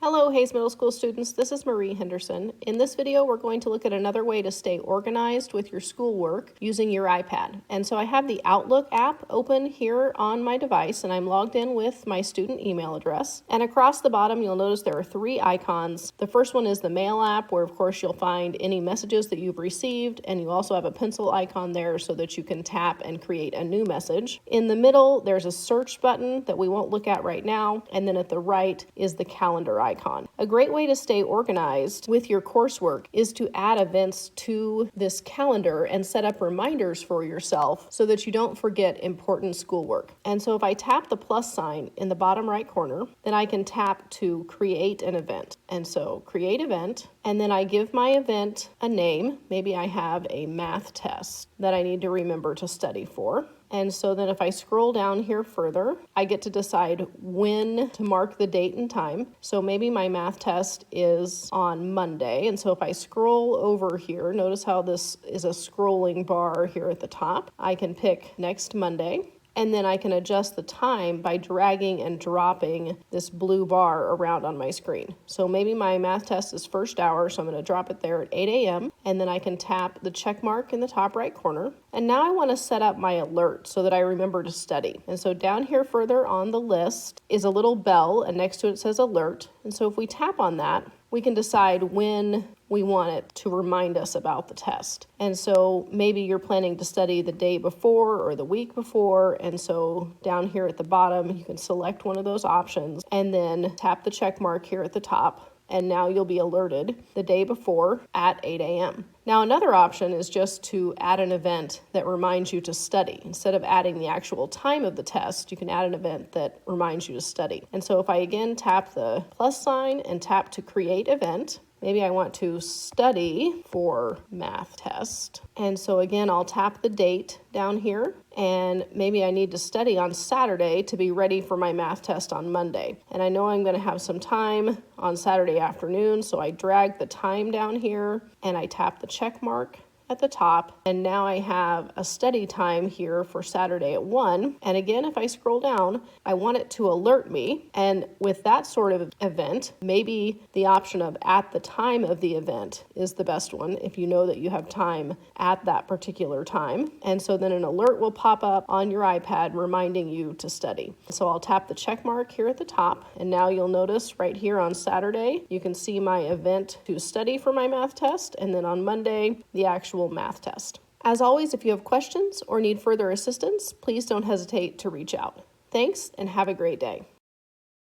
Hello, Hayes Middle School students. This is Marie Henderson. In this video, we're going to look at another way to stay organized with your schoolwork using your iPad. And so I have the Outlook app open here on my device, and I'm logged in with my student email address. And across the bottom, you'll notice there are three icons. The first one is the Mail app, where of course you'll find any messages that you've received, and you also have a pencil icon there so that you can tap and create a new message. In the middle, there's a search button that we won't look at right now, and then at the right is the calendar icon. A great way to stay organized with your coursework is to add events to this calendar and set up reminders for yourself so that you don't forget important schoolwork. And so if I tap the plus sign in the bottom right corner, then I can tap to create an event. And so create event, and then I give my event a name. Maybe I have a math test that I need to remember to study for. And so then if I scroll down here further, I get to decide when to mark the date and time. So maybe my math test is on Monday. And so if I scroll over here, notice how this is a scrolling bar here at the top. I can pick next Monday. And then I can adjust the time by dragging and dropping this blue bar around on my screen. So maybe my math test is first hour, so I'm going to drop it there at 8 a.m. And then I can tap the check mark in the top right corner. And now I want to set up my alert so that I remember to study. And so down here further on the list is a little bell, and next to it says alert. And so if we tap on that, we can decide when we want it to remind us about the test. And so maybe you're planning to study the day before or the week before. And so down here at the bottom, you can select one of those options and then tap the check mark here at the top. And now you'll be alerted the day before at 8 a.m. Now, another option is just to add an event that reminds you to study. Instead of adding the actual time of the test, you can add an event that reminds you to study. And so if I again tap the plus sign and tap to create event, maybe I want to study for math test. And so again, I'll tap the date down here, and maybe I need to study on Saturday to be ready for my math test on Monday. And I know I'm going to have some time on Saturday afternoon, so I drag the time down here and I tap the check mark at the top, and now I have a study time here for Saturday at 1. And again, if I scroll down, I want it to alert me. And with that sort of event, maybe the option of at the time of the event is the best one if you know that you have time at that particular time. And so then an alert will pop up on your iPad reminding you to study. So I'll tap the check mark here at the top, and now you'll notice right here on Saturday, you can see my event to study for my math test, and then on Monday, the actual math test. As always, if you have questions or need further assistance, please don't hesitate to reach out. Thanks, and have a great day.